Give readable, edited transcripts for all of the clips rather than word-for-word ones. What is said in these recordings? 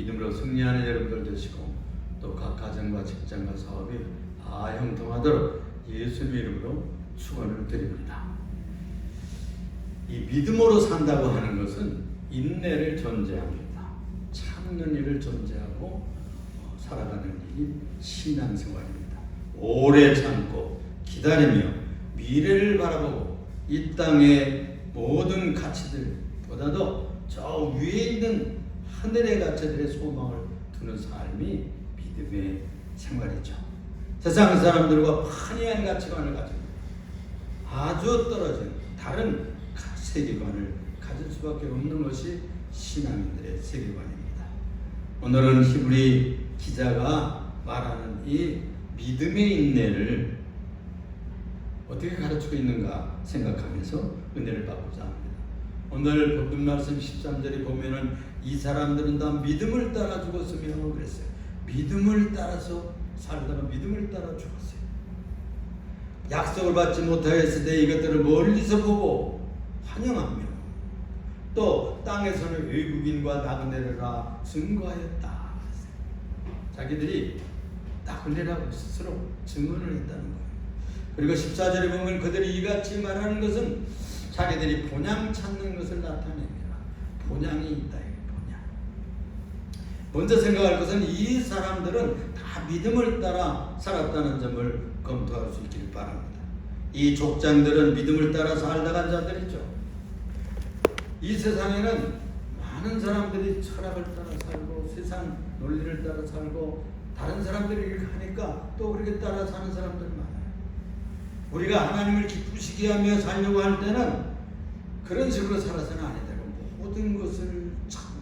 믿음으로 승리하는 여러분들 되시고 또 각 가정과 직장과 사업이 다 형통하도록 예수님 이름으로 축원을 드립니다. 이 믿음으로 산다고 하는 것은 인내를 전제합니다. 참는 일을 전제하고 살아가는 일이 신앙생활입니다. 오래 참고 기다리며 미래를 바라보고 이 땅의 모든 가치들보다도 저 위에 있는 하늘의 가치들의 소망을 두는 삶이 믿음의 생활이죠. 세상 사람들과 판이한 가치관을 가지고 아주 떨어진 다른 세계관을 가질 수밖에 없는 것이 신앙인들의 세계관입니다. 오늘은 히브리 기자가 말하는 이 믿음의 인내를 어떻게 가르치고 있는가 생각하면서 은혜를 받고자 합니다. 오늘 본문 말씀 13절에 보면은 이 사람들은 다 믿음을 따라 죽었으며 그랬어요. 믿음을 따라서 살다가 믿음을 따라 죽었어요. 약속을 받지 못하였을 때 이것들을 멀리서 보고 환영하며 또 땅에서는 외국인과 나그네라 증거하였다. 자기들이 나그네라고 스스로 증언을 했다는 거예요. 그리고 14절에 보면 그들이 이같이 말하는 것은 자기들이 본향 찾는 것을 나타냅니다. 본향이 있다. 본향. 먼저 생각할 것은 이 사람들은 다 믿음을 따라 살았다는 점을 검토할 수 있길 바랍니다. 이 족장들은 믿음을 따라 살다간 자들이죠. 이 세상에는 많은 사람들이 철학을 따라 살고 세상 논리를 따라 살고 다른 사람들이 이렇게 하니까 또 그렇게 따라 사는 사람들 많아요. 우리가 하나님을 기쁘시게 하며 살려고 할 때는 그런 식으로 살아서는 안 되고 모든 것을 참으며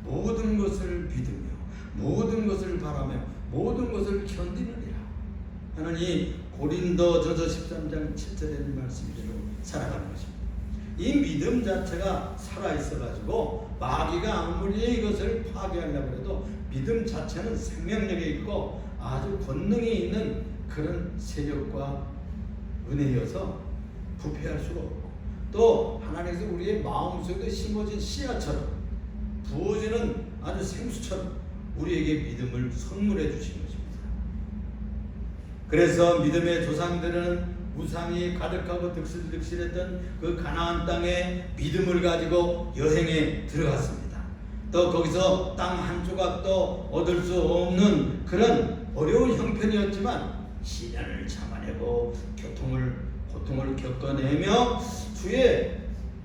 모든 것을 믿으며 모든 것을 바라며 모든 것을 견디느니라 하는 이 고린도전서 13장 7절의 말씀대로 살아가는 것입니다. 이 믿음 자체가 살아있어가지고 마귀가 아무리 이것을 파괴하려고 해도 믿음 자체는 생명력이 있고 아주 권능이 있는 그런 세력과 은혜여서 부패할 수가 없고 또 하나님께서 우리의 마음속에 심어진 씨앗처럼 부어지는 아주 생수처럼 우리에게 믿음을 선물해 주신 것입니다. 그래서 믿음의 조상들은 우상이 가득하고 득실득실했던 그 가나안 땅에 믿음을 가지고 여행에 들어갔습니다. 또 거기서 땅 한 조각도 얻을 수 없는 그런 어려운 형편이었지만 시련을 참아내고 고통을 겪어내며 주의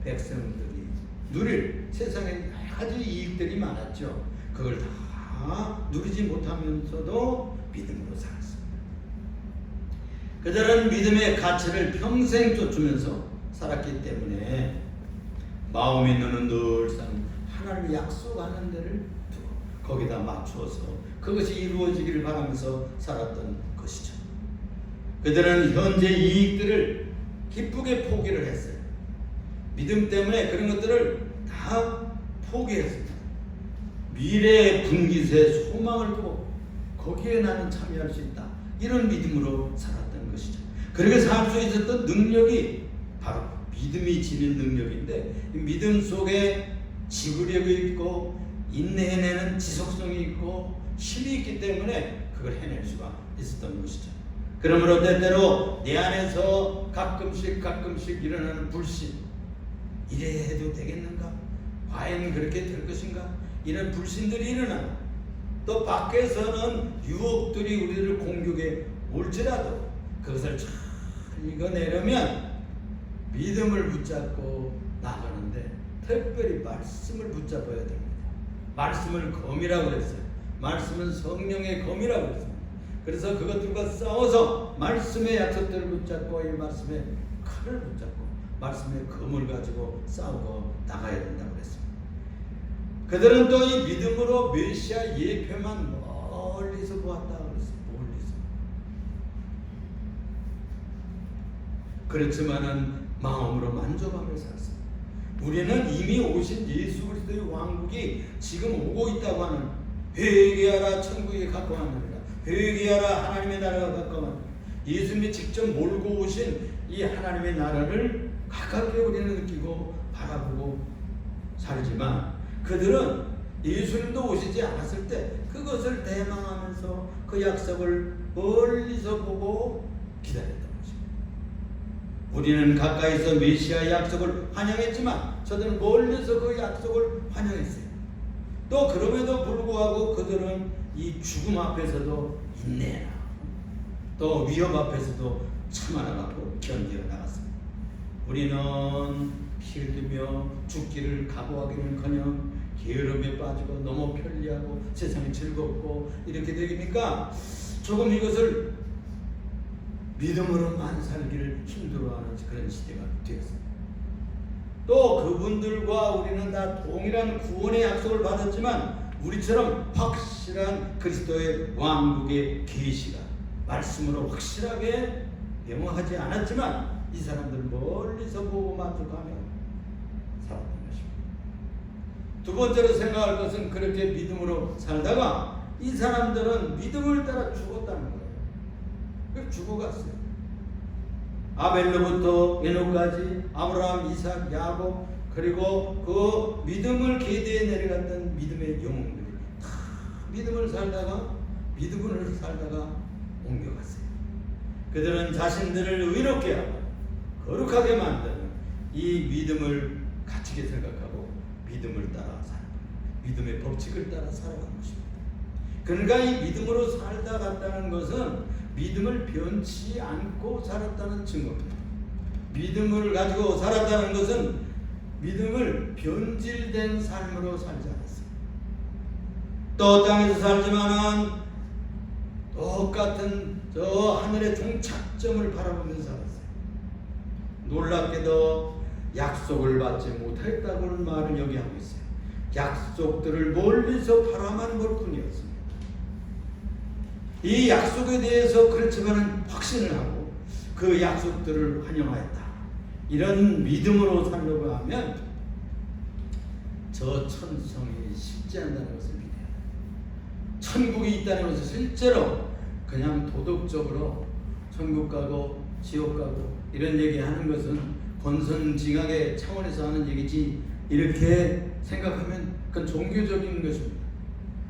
백성들이 누릴 세상에 여러 가지 이익들이 많았죠. 그걸 다 누리지 못하면서도 믿음으로 살았습니다. 그들은 믿음의 가치를 평생 쫓으면서 살았기 때문에 마음의 눈은 늘상 하나님이 약속하는 데를 두고 거기다 맞추어서 그것이 이루어지기를 바라면서 살았던 것이죠. 그들은 현재 이익들을 기쁘게 포기를 했어요. 믿음 때문에 그런 것들을 다 포기했습니다. 미래의 분깃에 소망을 두고 거기에 나는 참여할 수 있다. 이런 믿음으로 살았던 것이죠. 그렇게 살 수 있었던 능력이 바로 믿음이 지닌 능력인데 믿음 속에 지구력이 있고 인내해내는 지속성이 있고 힘이 있기 때문에 그걸 해낼 수가 있었던 것이죠. 그러므로 때때로 내 안에서 가끔씩 일어나는 불신, 이래 해도 되겠는가? 과연 그렇게 될 것인가? 이런 불신들이 일어나. 또 밖에서는 유혹들이 우리를 공격해 올지라도 그것을 잘 이겨내려면 믿음을 붙잡고 나가는데 특별히 말씀을 붙잡아야 됩니다. 말씀을 검이라고 그랬어요. 말씀은 성령의 검이라고 그랬습니다. 그래서 그것들과 싸워서 말씀의 약속들을 붙잡고 이 말씀의 칼을 붙잡고 말씀의 검을 가지고 싸우고 나가야 된다고 그랬습니다. 그들은 또 이 믿음으로 메시아 예표만 멀리서 보았다고 그랬어요. 멀리서. 그렇지만은 마음으로 만족하며 살았습니다. 우리는 이미 오신 예수 그리스도의 왕국이 지금 오고 있다고 하는 회개하라 천국에 가까웠느니라. 회개하라 하나님의 나라가 가까웠느니라. 예수님이 직접 몰고 오신 이 하나님의 나라를 가깝게 우리는 느끼고 바라보고 살지만 그들은 예수님도 오시지 않았을 때 그것을 대망하면서 그 약속을 멀리서 보고 기다렸던 것입니다. 우리는 가까이서 메시아의 약속을 환영했지만 저들은 멀리서 그 약속을 환영했어요. 또 그럼에도 불구하고 그들은 이 죽음 앞에서도 인내하고 또 위협 앞에서도 참아나가고 견디어 나갔습니다. 우리는 피 흘리며 죽기를 각오하기는커녕 게으름에 빠지고 너무 편리하고 세상이 즐겁고 이렇게 되니까 조금 이것을 믿음으로만 살기를 힘들어하는 그런 시대가 되었습니다. 또 그분들과 우리는 다 동일한 구원의 약속을 받았지만 우리처럼 확실한 그리스도의 왕국의 계시가 말씀으로 확실하게 명확하지 않았지만 이 사람들은 멀리서 보고 만족하며 살았던 것입니다. 두 번째로 생각할 것은 그렇게 믿음으로 살다가 이 사람들은 믿음을 따라 죽었다는 거예요. 죽어갔어요. 아벨로부터 에녹까지 아브라함, 이삭, 야곱 그리고 그 믿음을 계대에 내려갔던 믿음의 영웅들이 다 믿음을 살다가 옮겨갔어요. 그들은 자신들을 의롭게 하고 거룩하게 만드는 이 믿음을 가치게 생각하고 믿음을 따라 살고 믿음의 법칙을 따라 살아간 것입니다. 그러니까 이 믿음으로 살다 갔다는 것은 믿음을 변치 않고 살았다는 증거입니다. 믿음을 가지고 살았다는 것은 믿음을 변질된 삶으로 살지 않았어요. 또 땅에서 살지만은 똑같은 저 하늘의 종착점을 바라보면서 살았어요. 놀랍게도 약속을 받지 못했다고 말을 여기 하고 있어요. 약속들을 멀리서 바라만 볼 뿐이었습니다. 이 약속에 대해서 그렇지만 확신을 하고 그 약속들을 환영하였다. 이런 믿음으로 살려고 하면 저 천성이 쉽지 않다는 것을 믿어야 돼요. 천국이 있다는 것을 실제로 그냥 도덕적으로 천국 가고 지옥 가고 이런 얘기하는 것은 권선징악의 차원에서 하는 얘기지 이렇게 생각하면 그건 종교적인 것입니다.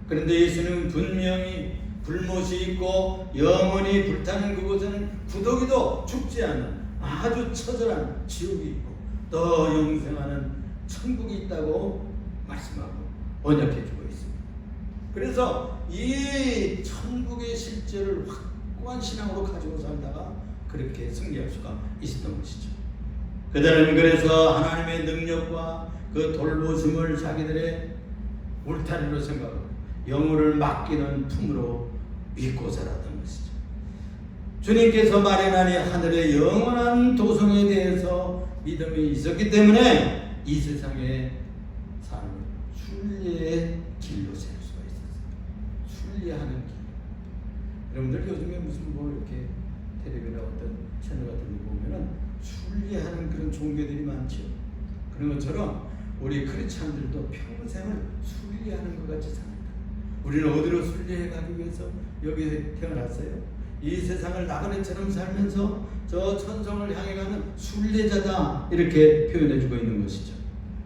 그런데 예수는 분명히 불못이 있고 영원히 불타는 그곳에는 구더기도 죽지 않는 아주 처절한 지옥이 있고 또 영생하는 천국이 있다고 말씀하고 언약해주고 있습니다. 그래서 이 천국의 실제를 확고한 신앙으로 가지고 살다가 그렇게 승리할 수가 있었던 것이죠. 그들은 그래서 하나님의 능력과 그 돌보심을 자기들의 울타리로 생각하고 영혼을 맡기는 품으로 믿고 살았던 것이죠. 주님께서 마련하니 하늘의 영원한 도성에 대해서 믿음이 있었기 때문에 이 세상의 삶을 순리의 길로 셀 수가 있었어요. 순리하는 길. 여러분들 요즘에 무슨 뭐 이렇게 텔레비나 어떤 채널 같은 거 보면은 순리하는 그런 종교들이 많죠. 그런 것처럼 우리 크리스찬들도 평생을 순리하는 것 같이 삽니다. 우리는 어디로 순리해 가기 위해서 여기에 태어났어요? 이 세상을 나그네처럼 살면서 저 천성을 향해 가는 순례자다 이렇게 표현해주고 있는 것이죠.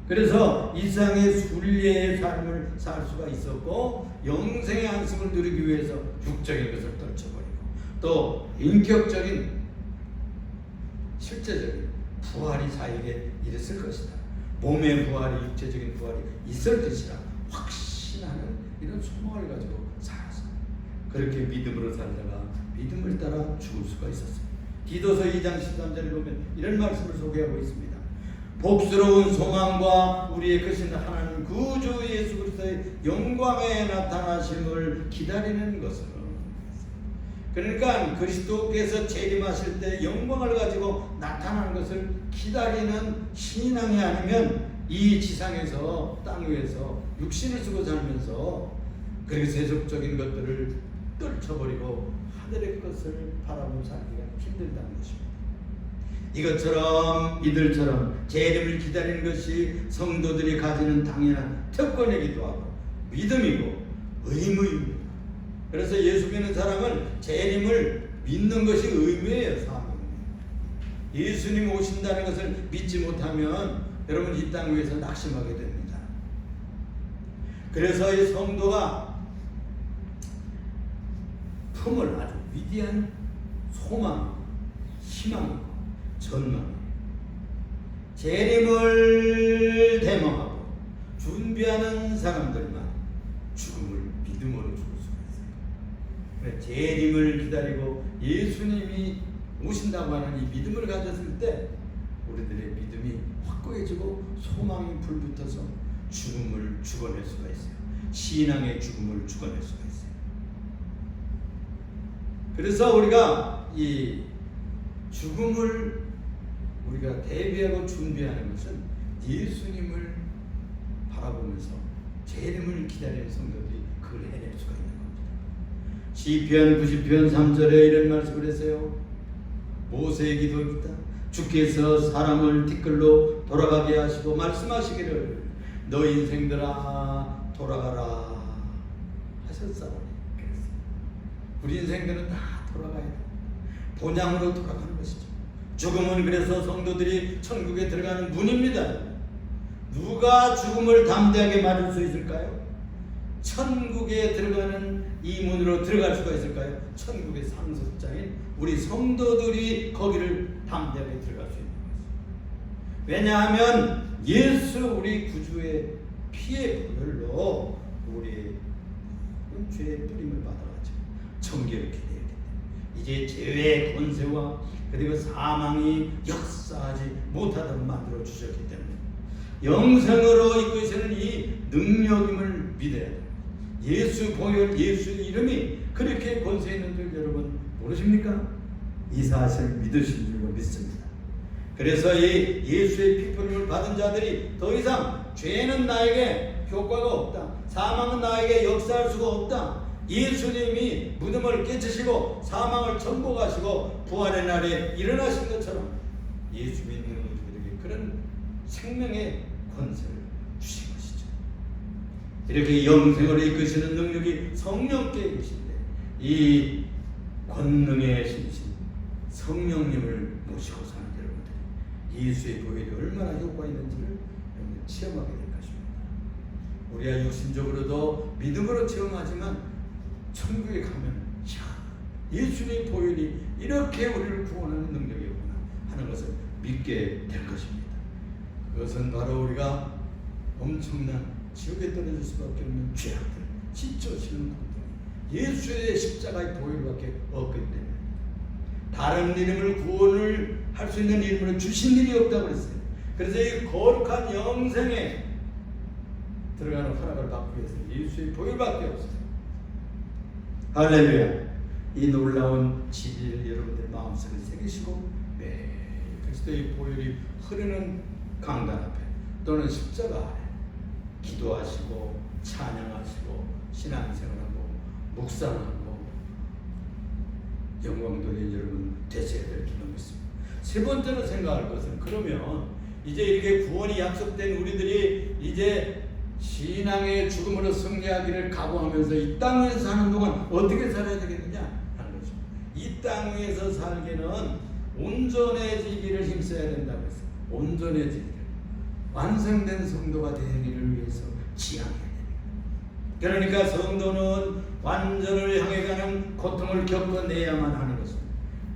그래서 이 세상의 순례의 삶을 살 수가 있었고 영생의 안식을 누리기 위해서 육적인 것을 떨쳐버리고 또 인격적인 실제적인 부활이 자에게 이랬을 것이다. 몸의 부활이 육체적인 부활이 있을 것이라 확신하는 이런 소망을 가지고 살았어. 그렇게 믿음으로 살다가 믿음을 따라 죽을 수가 있었습니다. 디도서 2장 13절에 보면 이런 말씀을 소개하고 있습니다. 복스러운 소망과 우리의 크신 하나님 구주 예수 그리스도의 영광에 나타나심을 기다리는 것은 그러니까 그리스도께서 재림하실 때 영광을 가지고 나타나는 것을 기다리는 신앙이 아니면 이 지상에서 땅 위에서 육신을 쓰고 살면서 그렇게 세속적인 것들을 떨쳐버리고 하늘의 것을 바라보고 살기가 힘들다는 것입니다. 이것처럼 이들처럼 재림을 기다리는 것이 성도들이 가지는 당연한 특권이기도 하고 믿음이고 의무입니다. 그래서 예수 믿는 사람은 재림을 믿는 것이 의무예요. 사명입니다. 예수님 오신다는 것을 믿지 못하면 여러분 이 땅 위에서 낙심하게 됩니다. 그래서 이 성도가 품을 아주 위대한 소망, 희망이고 전망이에요. 재림을 대망하고 준비하는 사람들만 죽음을 믿음으로 죽을 수가 있어요. 그래, 재림을 기다리고 예수님이 오신다고 하는 이 믿음을 가졌을 때 우리들의 믿음이 확고해지고 소망이 불붙어서 죽음을 죽어낼 수가 있어요. 신앙의 죽음을 죽어낼 수가 있어요. 그래서 우리가 이 죽음을 우리가 대비하고 준비하는 것은 예수님을 바라보면서 재림을 기다리는 성도들이 그걸 해낼 수가 있는 겁니다. 시편 90편 3절에 이런 말씀을 했어요. 모세의 기도입니다. 주께서 사람을 티끌로 돌아가게 하시고 말씀하시기를 너 인생들아 돌아가라 하셨사오니. 그랬어요. 우리 인생들은 다 돌아가야 돼. 본향으로 돌아가는 것이죠. 죽음은 그래서 성도들이 천국에 들어가는 문입니다. 누가 죽음을 담대하게 맞을 수 있을까요? 천국에 들어가는 이 문으로 들어갈 수가 있을까요? 천국의 상속자인 우리 성도들이 거기를 담대하게 들어갈 수 있는 것입니다. 왜냐하면 예수 우리 구주의 피의 보혈로 우리의 죄의 뿌림을 받아가지고 정결케 되었기 때문에 이제 죄의 권세와 그리고 사망이 역사하지 못하도록 만들어 주셨기 때문에 영생으로 이끄시는 이 능력임을 믿어야 돼요. 예수 보혈, 예수 이름이 그렇게 권세 있는 줄 여러분 모르십니까? 이 사실을 믿으신 줄 믿습니다. 그래서 이 예수의 피부름을 받은 자들이 더 이상 죄는 나에게 효과가 없다. 사망은 나에게 역사할 수가 없다. 예수님이 무덤을 깨치시고 사망을 정복하시고 부활의 날에 일어나신 것처럼 예수 믿는 우리들에게 그런 생명의 권세를 주신 것이죠. 이렇게 영생으로 이끄시는 능력이 성령께 계신데 이 권능의 신신 성령님을 모시고 사는 여러분들이 예수의 보혈이 얼마나 효과 있는지를 여러분 체험하게 될 것입니다. 우리가 육신적으로도 믿음으로 체험하지만 천국에 가면 예수님의 보혈이 이렇게 우리를 구원하는 능력이구나 하는 것을 믿게 될 것입니다. 그것은 바로 우리가 엄청난 지옥에 떨어질 수밖에 없는 죄악들, 찢어지는 고통, 예수의 십자가의 보혈밖에 없기 때문에 다른 이름을 구원을 할 수 있는 이름을 주신 일이 없다고 그랬어요. 그래서 이 거룩한 영생에 들어가는 허락을 받기 위해서 예수의 보혈밖에 없어요. 할렐루야. 이 놀라운 진리를 여러분들의 마음속에 새기시고 매일 그리스도의 보혈이 흐르는 강단 앞에 또는 십자가 아래 기도하시고 찬양하시고 신앙생활하고 묵상하고 영광 돌린 여러분 되셔야 될 줄로 믿습니다. 세 번째로 생각할 것은 그러면 이제 이렇게 구원이 약속된 우리들이 이제 신앙의 죽음으로 승리하기를 각오하면서 이 땅에서 사는 동안 어떻게 살아야 되겠느냐 하는 거죠. 이 땅 위에서 살기는 온전해지기를 힘써야 된다고 했어요. 온전해지기를 완성된 성도가 되기를 위해서 지향해야 됩니다. 그러니까 성도는 완전을 향해 가는 고통을 겪어내야만 하는 것입니다.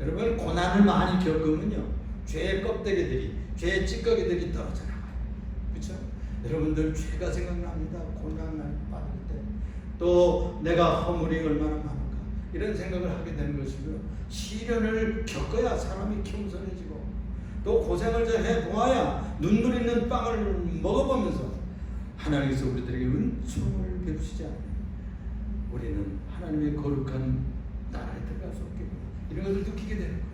여러분 고난을 많이 겪으면요 죄의 껍데기들이 죄의 찌꺼기들이 떨어져 나가요. 그렇죠? 여러분들 죄가 생각납니다. 고난을 받을 때 또 내가 허물이 얼마나 많은가 이런 생각을 하게 되는 것이고요. 시련을 겪어야 사람이 겸손해지고 또 고생을 좀 해보아야 눈물 있는 빵을 먹어보면서 하나님께서 우리들에게 은총을 베푸시지 않으면 우리는 하나님의 거룩한 나라에 들어갈 수 없겠고 이런 것을 느끼게 되는 거예요.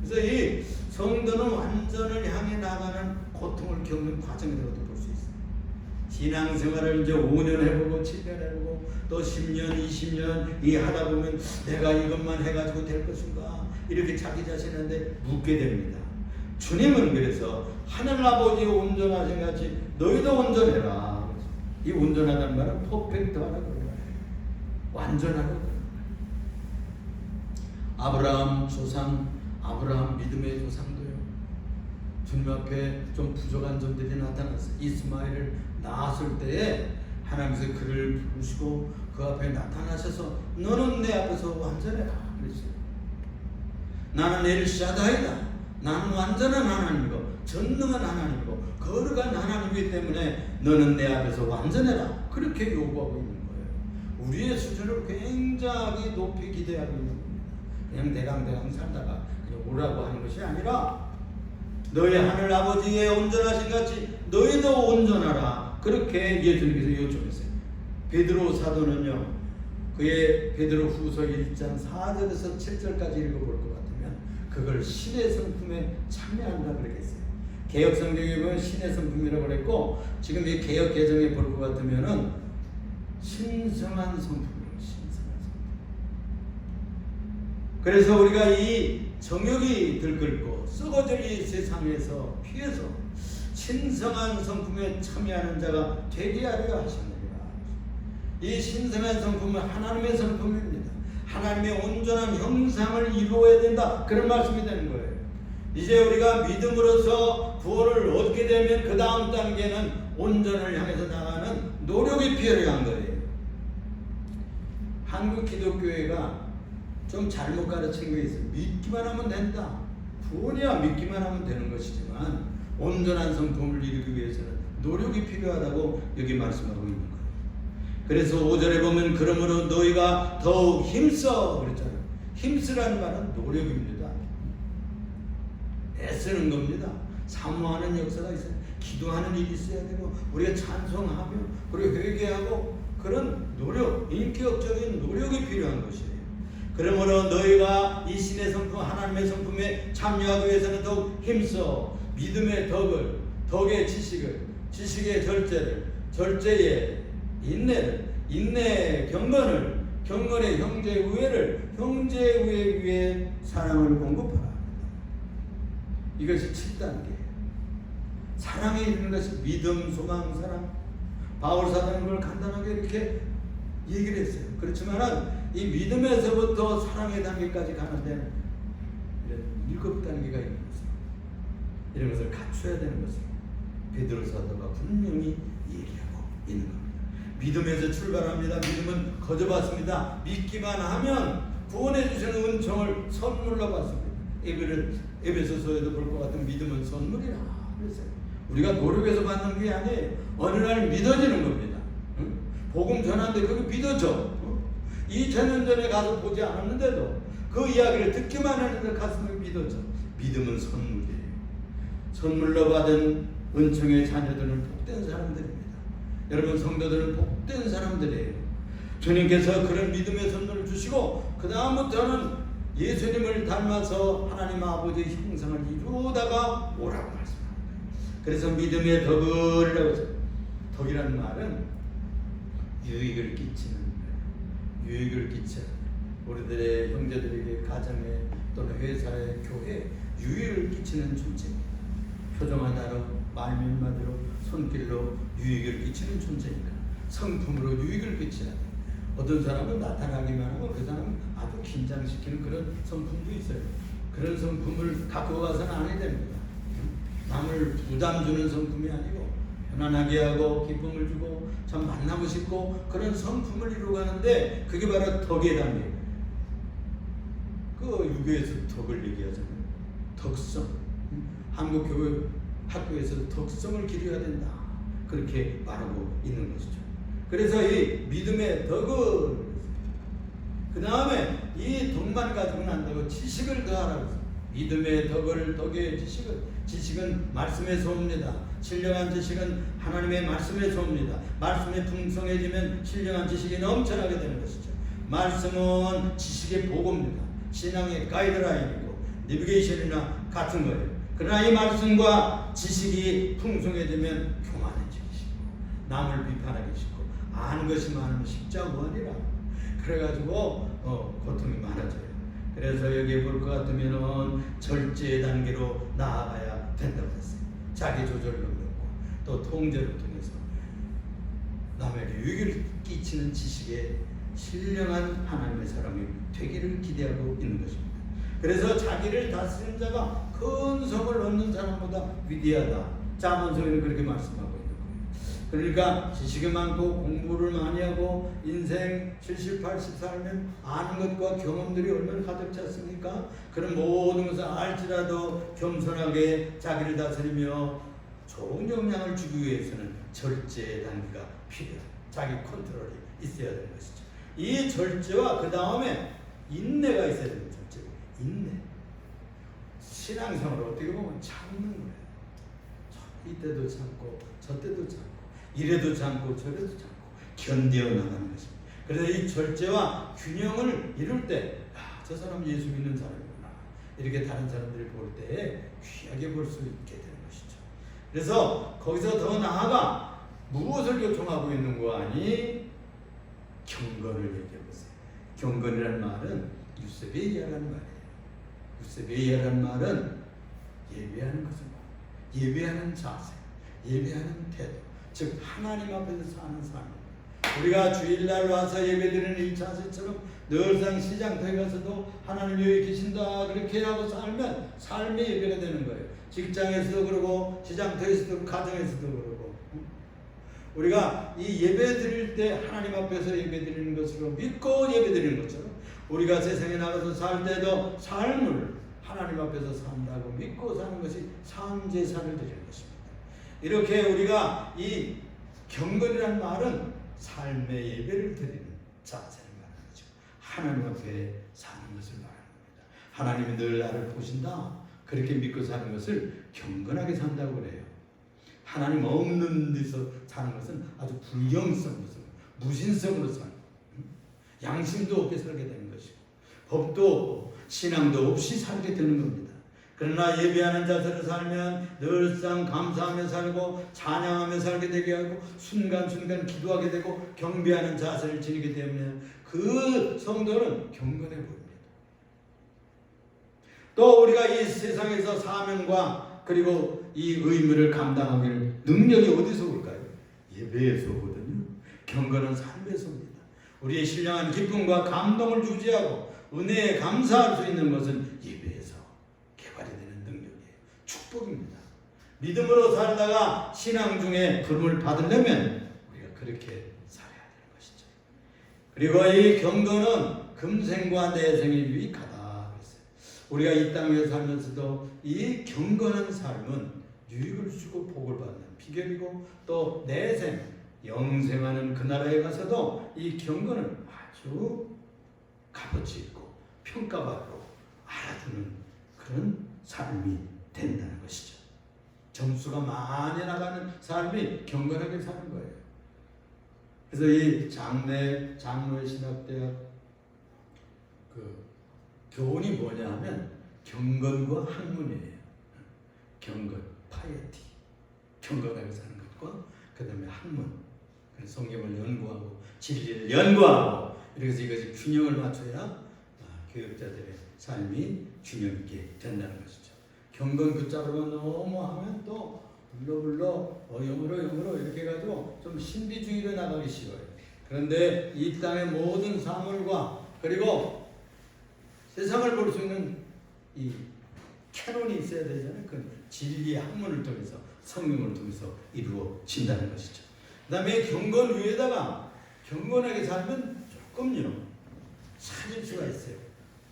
그래서 이 성도는 완전을 향해 나가는 고통을 겪는 과정이라고도 볼 수 있어요. 신앙생활을 이제 5년 해보고 7년 해보고 또 10년 20년 이 하다 보면 내가 이것만 해가지고 될 것인가 이렇게 자기 자신한테 묻게 됩니다. 주님은 그래서 하늘 아버지 온전하신 같이 너희도 온전해라. 이 온전하다는 말은 퍼펙트하라고 그러는 거예요. 완전하라고 그러는 거예요. 아브라함 조상, 아브라함 믿음의 조상도요. 주님 앞에 좀 부족한 점들이 나타났어요. 이스마엘을 낳았을 때에 하나님께서 그를 부르시고 그 앞에 나타나셔서 너는 내 앞에서 완전해라 그랬어요. 나는 엘샤다이다. 나는 완전한 하나님이고 전능한 하나님이고 거룩한 하나님이기 때문에 너는 내 앞에서 완전해라. 그렇게 요구하고 있는 거예요. 우리의 수준을 굉장히 높이 기대하고 있는 겁니다. 그냥 대강대강 살다가 그냥 오라고 하는 것이 아니라 너희 하늘 아버지의 온전하신 같이 너희도 온전하라. 그렇게 예수님께서 요청했어요. 베드로 사도는요, 그의 베드로 후서 1장 4절에서 7절까지 읽어볼 것 같으면 그걸 신의 성품에 참여한다 그랬어요. 개혁 성경에 보면 신의 성품이라고 그랬고, 지금 이 개혁 개정에 볼 것 같으면은 신성한 성품이에요. 신성한 성품. 그래서 우리가 이 정욕이 들끓고 썩어질 이 세상에서 피해서 신성한 성품에 참여하는 자가 되게 하려 하셨느니라. 이 신성한 성품은 하나님의 성품입니다. 하나님의 온전한 형상을 이루어야 된다. 그런 말씀이 되는 거예요. 이제 우리가 믿음으로써 구원을 얻게 되면 그 다음 단계는 온전을 향해서 나가는 노력이 필요한 거예요. 한국 기독교회가 좀 잘못 가르친 게 있어요. 믿기만 하면 된다. 구원이야 믿기만 하면 되는 것이지만 온전한 성품을 이루기 위해서는 노력이 필요하다고 여기 말씀하고 있는 거예요. 그래서 5절에 보면 그러므로 너희가 더욱 힘써 그랬잖아요. 힘쓰라는 말은 노력입니다. 애쓰는 겁니다. 사모하는 역사가 있어요. 기도하는 일이 있어야 되고 우리가 찬송하며 그리고 회개하고 그런 노력, 인격적인 노력이 필요한 것이에요. 그러므로 너희가 이 신의 성품, 하나님의 성품에 참여하기 위해서는 더욱 힘써 믿음의 덕을, 덕의 지식을, 지식의 절제를, 절제의 인내를, 인내의 경건을, 경건의 형제 우애를, 형제 우애 위에 사랑을 공급하라. 이것이 7단계예요. 사랑에 이르는 것이 믿음, 소망, 사랑. 바울 사도는 그걸 간단하게 이렇게 얘기를 했어요. 그렇지만은 이 믿음에서부터 사랑의 단계까지 가는 데는 7단계가 있는 것입니다. 이런 것을 갖춰야 되는 것입니다. 베드로 사도가 분명히 얘기하고 있는 겁니다. 믿음에서 출발합니다. 믿음은 거저받습니다. 믿기만 하면 구원해 주시는 은총을 선물로 받습니다. 에베소서에도 볼 것 같은 믿음은 선물이라 그랬어요. 우리가 노력해서 받는 게 아니에요. 어느 날 믿어지는 겁니다. 응? 복음 전하는데 그게 믿어져. 2000년 전에 가서 보지 않았는데도 그 이야기를 듣기만 했는데 가슴에 믿어져. 믿음은 선물이에요. 선물로 받은 은총의 자녀들은 복된 사람들입니다. 여러분 성도들은 복된 사람들이에요. 주님께서 그런 믿음의 선물을 주시고 그 다음부터는 예수님을 닮아서 하나님 아버지의 형상을 이루다가 오라고 말씀합니다. 그래서 믿음의 덕을이라고 해서 덕이라는 말은 유익을 끼치는 거예요. 유익을 끼쳐 우리들의 형제들에게 가정에 또는 회사에 교회에 유익을 끼치는 존재입니다. 표정하나로 말밀마디로 손길로 유익을 끼치는 존재니까 성품으로 유익을 끼쳐야 돼요. 어떤 사람은 나타나기만 하고 그 사람은 아주 긴장시키는 그런 성품도 있어요. 그런 성품을 갖고 가서는 안 해야 됩니다. 남을 부담 주는 성품이 아니고 편안하게 하고 기쁨을 주고 참 만나고 싶고 그런 성품을 이루어가는데 그게 바로 덕의 단계. 그 유교에서 덕을 얘기하잖아요. 덕성. 한국 교회 학교에서 덕성을 기르어야 된다. 그렇게 말하고 있는 것이죠. 그래서 이 믿음의 덕을 그 다음에 이 덕만 가지고는 안 되고 지식을 더하라고 했어요. 믿음의 덕을 덕의 지식은 말씀에서 옵니다. 신령한 지식은 하나님의 말씀에서 옵니다. 말씀이 풍성해지면 신령한 지식이 넘쳐나게 되는 것이죠. 말씀은 지식의 보고입니다. 신앙의 가이드라인이고 내비게이션이나 같은 거예요. 그러나 이 말씀과 지식이 풍성해지면 교만해지기 쉽고 남을 비판하기 쉽고 아는 것이 많으면 십자원이라 그래가지고 고통이 많아져요. 그래서 여기에 볼 것 같으면 절제 단계로 나아가야 된다고 했어요. 자기 조절을 그렇고 또 통제를 통해서 남에게 유익을 끼치는 지식에 신령한 하나님의 사람이 되기를 기대하고 있는 것입니다. 그래서 자기를 다스리는 자가 큰 성을 얻는 사람보다 위대하다. 잠언서에는 그렇게 말씀하고 있는 거예요. 그러니까 지식이 많고 공부를 많이 하고 인생 70, 80 살면 아는 것과 경험들이 얼마나 가득 찼습니까? 그런 모든 것을 알지라도 겸손하게 자기를 다스리며 좋은 영향을 주기 위해서는 절제 단계가 필요해요. 자기 컨트롤이 있어야 되는 것이죠. 이 절제와 그 다음에 인내가 있어야 되는 절제. 인내. 신앙생활을 어떻게 보면 참는 거예요. 이때도 참고 저때도 참고 이래도 참고 저래도 참고 견뎌 나가는 것입니다. 그래서 이 절제와 균형을 이룰 때 저 사람 예수 믿는 사람이구나 이렇게 다른 사람들이 볼 때 귀하게 볼 수 있게 되는 것이죠. 그래서 거기서 더 나아가 무엇을 요청하고 있는 거 아니? 경건을 얘기해 보세요. 경건이라는 말은 유세베이아라는 말이에요. 유세베이아라는 말은 예배하는 것을 말해요. 예배하는 자세, 예배하는 태도, 즉 하나님 앞에서 사는 삶입니다. 우리가 주일날 와서 예배드리는 이 자세처럼 늘상 시장터에 가서도 하나님 여기 계신다 그렇게 하고 살면 삶의 예배가 되는 거예요. 직장에서도 그러고 시장터에서도 그러고 가정에서도 그러고 우리가 이 예배 드릴 때 하나님 앞에서 예배 드리는 것으로 믿고 예배 드리는 것처럼 우리가 세상에 나가서 살 때도 삶을 하나님 앞에서 산다고 믿고 사는 것이 상제사를 드리는 것입니다. 이렇게 우리가 이 경건이라는 말은 삶의 예배를 드리는 자세를 말하는 거죠. 하나님 앞에 사는 것을 말하는 겁니다. 하나님이 늘 나를 보신다. 그렇게 믿고 사는 것을 경건하게 산다고 그래요. 하나님 없는 데서 사는 것은 아주 불경성으로 무신성으로 사는 양심도 없게 살게 되는 것이고 법도 없고 신앙도 없이 살게 되는 겁니다. 그러나 예배하는 자세로 살면 늘상 감사하며 살고 찬양하며 살게 되게 하고 순간순간 기도하게 되고 경배하는 자세를 지니게 되면 그 성도는 경건해 보입니다. 또 우리가 이 세상에서 사명과 그리고 이 의무를 감당하기를 능력이 어디서 올까요? 예배에서 오거든요. 경건은 삶에서 옵니다. 우리의 신령한 기쁨과 감동을 유지하고 은혜에 감사할 수 있는 것은 예배에서 개발이 되는 능력이에요. 축복입니다. 믿음으로 살다가 신앙 중에 부름을 받으려면 우리가 그렇게 살아야 되는 것이죠. 그리고 이 경건은 금생과 내생에 유익하다. 우리가 이 땅에 살면서도 이 경건한 삶은 유익을 주고 복을 받는 비결이고 또 내생, 영생하는 그 나라에 가서도 이 경건은 아주 값어치 있고 평가받고 알아주는 그런 삶이 된다는 것이죠. 점수가 많이 나가는 삶이 경건하게 사는 거예요. 그래서 이 장로의 신학대학 그 교훈이 뭐냐 하면 경건과 학문이에요. 경건, 파이어티, 경건하게 사는 것과 그 다음에 학문, 성경을 연구하고 진리를 연구하고 이렇게 해서 이것이 균형을 맞춰야 교육자들의 삶이 균형 있게 된다는 것이죠. 경건 굿잡으로만 너무 하면 또 불러 영으로 이렇게 해가지고 좀 신비주의로 나가기 쉬워요. 그런데 이 땅의 모든 사물과 그리고 세상을 볼 수 있는 이 캐논이 있어야 되잖아요. 그 진리의 학문을 통해서 성경을 통해서 이루어진다는 것이죠. 그 다음에 경건 위에다가 경건하게 살면 조금요 차질 수가 있어요.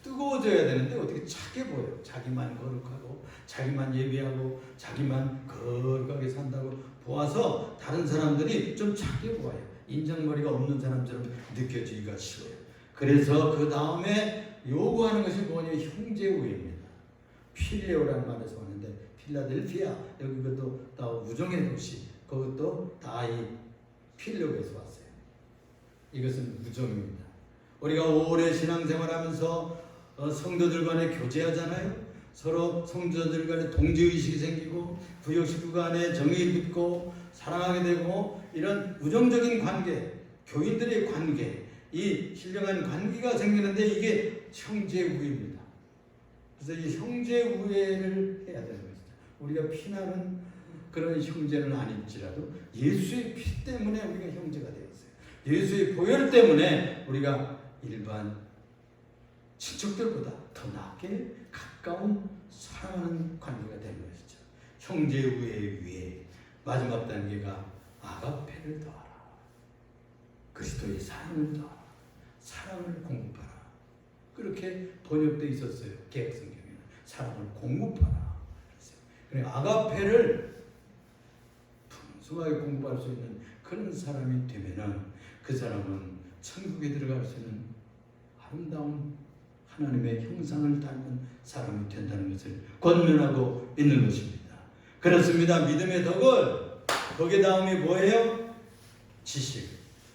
뜨거워져야 되는데 어떻게 차게 보여요. 자기만 거룩하고 자기만 예배하고 자기만 거룩하게 산다고 보아서 다른 사람들이 좀 차게 보아요. 인정머리가 없는 사람처럼 느껴지기가 쉬워요. 그래서 그 다음에 요구하는 것이 뭐냐면 형제우애입니다. 필레오라는 말에서 왔는데 필라델피아 여기 그것도 다 우정의 도시 그것도 다 이 필레오에서 왔어요. 이것은 우정입니다. 우리가 오래 신앙생활하면서 성도들 간에 교제하잖아요. 서로 성도들 간에 동지의식이 생기고 부역식구 간에 정이 붙고 사랑하게 되고 이런 우정적인 관계, 교인들의 관계 이 신령한 관계가 생기는데 이게 형제우애입니다. 그래서 이 형제우애를 해야 되는 것이죠. 우리가 피나는 그런 형제는 아닐지라도 예수의 피 때문에 우리가 형제가 되었어요. 예수의 보혈 때문에 우리가 일반 친척들보다 더 낫게 가까운 사랑하는 관계가 되는 것이죠. 형제우애 위에 마지막 단계가 아가페를 더하라. 그리스도의 사랑을 더하라. 사랑을 공급하라. 그렇게 번역되어 있었어요. 개혁성경에는 사랑을 공급하라. 그래 아가페를 풍성하게 공급할 수 있는 그런 사람이 되면은 그 사람은 천국에 들어갈 수 있는 아름다운 하나님의 형상을 닮은 사람이 된다는 것을 권면하고 있는 것입니다. 그렇습니다. 믿음의 덕을 거기 다음에 뭐예요? 지식.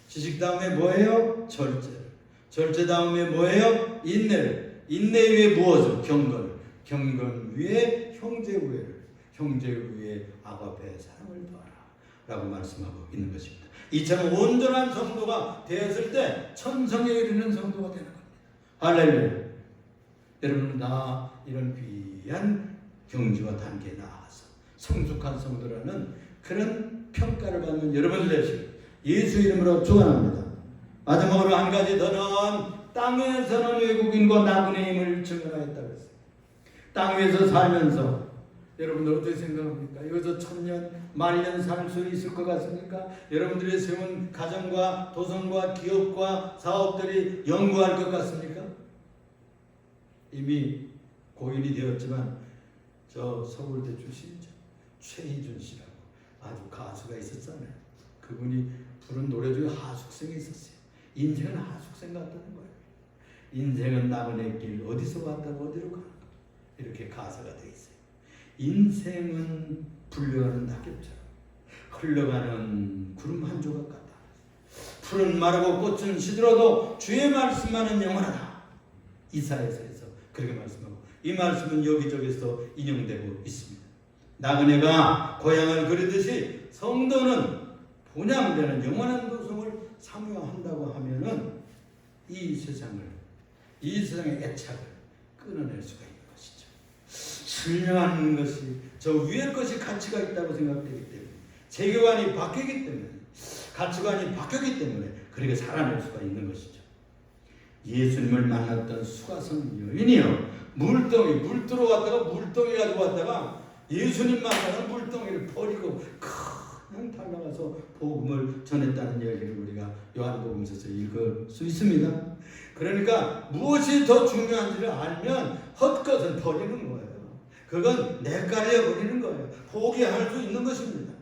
지식 다음에 뭐예요? 절제 다음에 뭐예요? 인내를. 인내 위에 무엇을? 경건. 경건 위에 형제 우애를. 형제 위에 아가페 사랑을 더하라 라고 말씀하고 있는 것입니다. 이처럼 온전한 성도가 되었을 때 천성에 이르는 성도가 되는 겁니다. 할렐루야. 여러분 나 이런 귀한 경지와 단계에 나아가서 성숙한 성도라는 그런 평가를 받는 여러분 되시고 예수 이름으로 축원합니다. 마지막으로 한 가지 더는 땅에서는 외국인과 나그네의 힘을 증언하였다고 했어요. 땅 위에서 살면서 여러분들 어떻게 생각합니까? 여기서 1000년, 만년 살 수 있을 것 같습니까? 여러분들이 세운 가정과 도성과 기업과 사업들이 영구할 것 같습니까? 이미 고인이 되었지만 저 서울대 출신이죠. 최희준 씨라고 아주 가수가 있었잖아요. 그분이 부른 노래 중에 하숙생이 있었어요. 인생은 하숙생 같다는 거예요. 인생은 나그네 길 어디서 왔다가 어디로 가는가 이렇게 가사가 되어 있어요. 인생은 불려가는 낙엽처럼 흘러가는 구름 한 조각 같다. 풀은 마르고 꽃은 시들어도 주의 말씀만은 영원하다. 이사야서에서 그렇게 말씀하고 이 말씀은 여기저기서 인용되고 있습니다. 나그네가 고향을 그리듯이 성도는 본향되는 영원한 도성을 사모한다고 하면은 이 세상의 애착을 끊어낼 수가 있는 것이죠. 신령한 것이 저 위의 것이 가치가 있다고 생각되기 때문에 세계관이 바뀌기 때문에 가치관이 바뀌기 때문에 그렇게 살아낼 수가 있는 것이죠. 예수님을 만났던 수가성 여인이요 물을 들어왔다가 물동이 가지고 왔다가 예수님 만나는 물동이를 버리고 그냥 달려가서 복음을 전했다는 얘기를 우리가 요한복음서에서 읽을 수 있습니다. 그러니까 무엇이 더 중요한지를 알면 헛것은 버리는 거예요. 그건 내깔려 버리는 거예요. 포기할 수 있는 것입니다.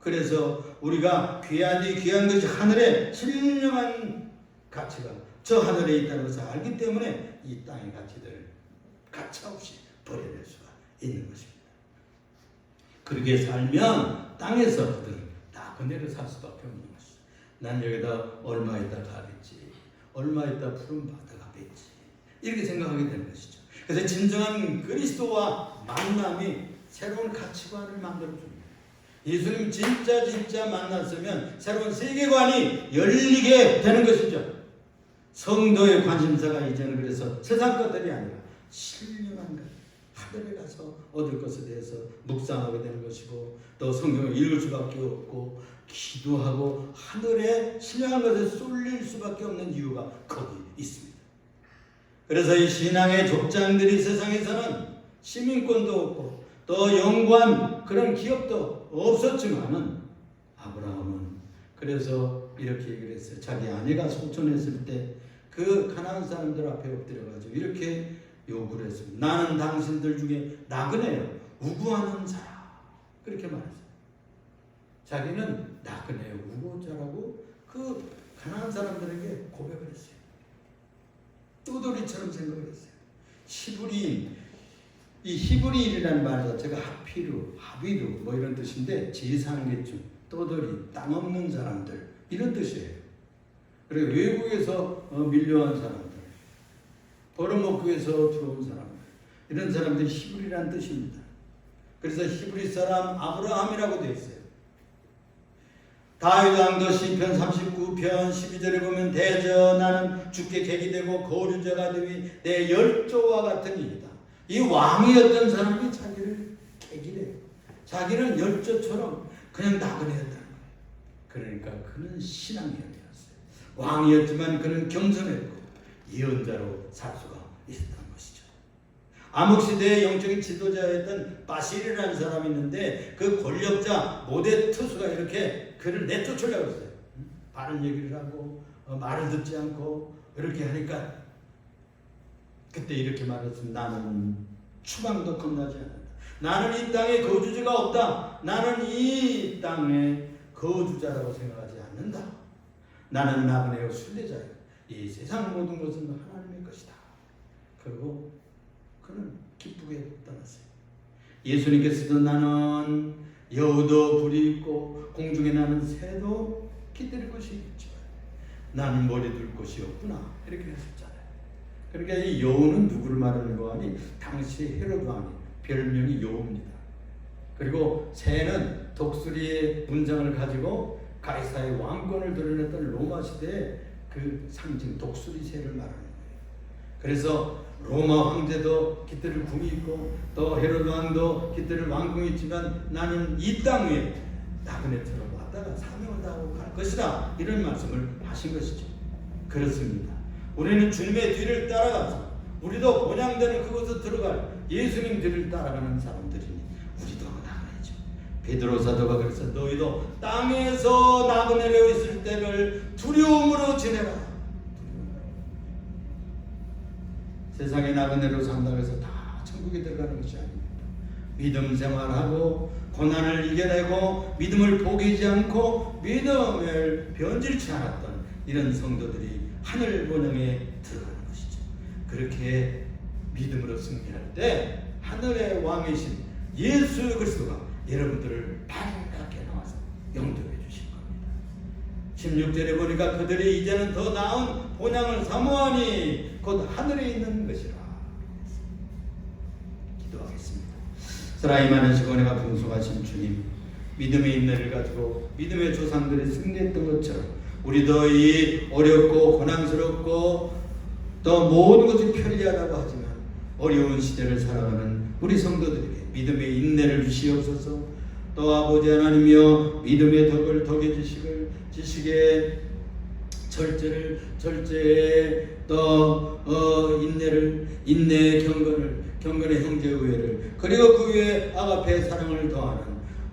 그래서 우리가 귀한 것이 하늘에 신령한 가치가 저 하늘에 있다는 것을 알기 때문에 이 땅의 가치들을 가차없이 버려낼 수가 있는 것입니다. 그렇게 살면 땅에서 그들은 나그네로 살 수밖에 없는 것이죠. 난 여기다 얼마 있다 가겠지. 얼마 있다 푸른 바다가 겠지. 이렇게 생각하게 되는 것이죠. 그래서 진정한 그리스도와 만남이 새로운 가치관을 만들어줍니다. 예수님 진짜 만났으면 새로운 세계관이 열리게 되는 것이죠. 성도의 관심사가 이제는 그래서 세상 것들이 아니라 신령한 것, 하늘에 가서 얻을 것에 대해서 묵상하게 되는 것이고 또 성경을 읽을 수밖에 없고 기도하고 하늘에 신령한 것에 쏠릴 수밖에 없는 이유가 거기 있습니다. 그래서 이 신앙의 족장들이 세상에서는 시민권도 없고 또 영구한 그런 기업도 없었지만은 아브라함은 그래서 이렇게 얘기를 했어요. 자기 아내가 소천했을 때 그 가나안 사람들 앞에 엎드려가지고 이렇게 요구를 했습니다. 나는 당신들 중에 나그네요. 우구하는 자라. 그렇게 말했어요. 자기는 나그네요. 우고자라고 그 가나안 사람들에게 고백을 했어요. 떠돌이처럼 생각을 했어요. 히브리인, 이 히브리인이라는 말 자체가 하비루 뭐 이런 뜻인데 제상계층, 떠돌이, 땅 없는 사람들 이런 뜻이에요. 그리고 외국에서 밀려온 사람들, 벌어먹기 위해서 들어온 사람들, 이런 사람들이 히브리라는 뜻입니다. 그래서 히브리 사람 아브라함이라고 되어 있어요. 다윗 왕도 시편 39편 12절에 보면 대저 나는 주께 객이 되고 거류자가 되니 내 열조와 같은 이이다. 이 왕이었던 사람이 자기를 객이래요. 자기는 열조처럼 그냥 나그네였다는 거예요. 그러니까 그는 신앙인이었어요. 왕이었지만 그는 겸손했고 예언자로 살 수가 있었던 것이죠. 암흑 시대의 영적인 지도자였던 바실이라는 사람이 있는데 그 권력자 모데투스가 이렇게 그를 내쫓으려고 했어요. 바른 얘기를 하고 말을 듣지 않고 이렇게 하니까 그때 이렇게 말했습니다. 나는 추방도 겁나지 않는다. 나는 이 땅에 거주지가 없다. 나는 이 땅의 거주자라고 생각하지 않는다. 나는 나그네요 순례자요. 이 세상 모든 것은 하나님의 것이다. 그리고 그는 기쁘게 떠났어요. 예수님께서도 나는 여우도 불이 있고 공중에 나는 새도 깃들일 것이 있지만 나는 머리 둘 곳이 없구나 이렇게 했었잖아요. 그러니까 이 여우는 누구를 말하는 거 아니? 당시 헤로드 왕이 별명이 여우입니다. 그리고 새는 독수리의 문장을 가지고 가이사의 왕권을 드러냈던 로마 시대의 그 상징 독수리 새를 말하는 거예요. 그래서 로마 황제도 깃들일 궁이 있고 또 헤로드 왕도 깃들일 왕궁이 있지만 나는 이 땅 위에 나그네처럼 왔다가 사명을 다하고 갈 것이다 이런 말씀을 하신 것이죠. 그렇습니다. 우리는 주님의 뒤를 따라가서 우리도 본향되는 그곳에 들어갈 예수님 뒤를 따라가는 사람들이니 우리도 나그네죠. 베드로 사도가 그래서 너희도 땅에서 나그네로 있을 때를 두려움으로 지내라. 세상에 나그네로 산다고 해서 다 천국에 들어가는 것이 아닙니다. 믿음 생활하고 고난을 이겨내고 믿음을 포기하지 않고 믿음을 변질치 않았던 이런 성도들이 하늘 본향에 들어가는 것이죠. 그렇게 믿음으로 승리할 때 하늘의 왕이신 예수 그리스도가 여러분들을 반갑게 나와서 영접해 주실 겁니다. 16절에 보니까 그들이 이제는 더 나은 본향을 사모하니 곧 하늘에 있는 것이라. 기도하겠습니다. 사랑이 많으시고 은혜가 풍성하신 주님, 믿음의 인내를 가지고 믿음의 조상들이 승리했던 것처럼 우리도 이 어렵고 고난스럽고 또 모든 것이 편리하다고 하지만 어려운 시대를 살아가는 우리 성도들에게 믿음의 인내를 주시옵소서. 또 아버지 하나님이여 믿음의 덕을 덕해 주시게 절제에 또 인내의 경건의 형제우애를 그리고 그 위에 아가페의 사랑을 더하는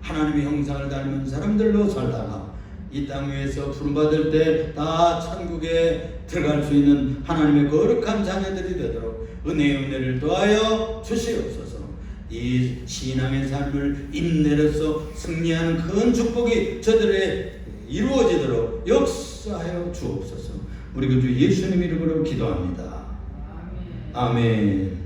하나님의 형상을 닮은 사람들로 살다가 이 땅 위에서 부름받을 때 다 천국에 들어갈 수 있는 하나님의 거룩한 자녀들이 되도록 은혜를 더하여 주시옵소서. 이 신앙의 삶을 인내로서 승리하는 큰 축복이 저들의 이루어지도록 역사하여 주옵소서. 우리 그 주 예수님 이름으로 기도합니다. 아멘.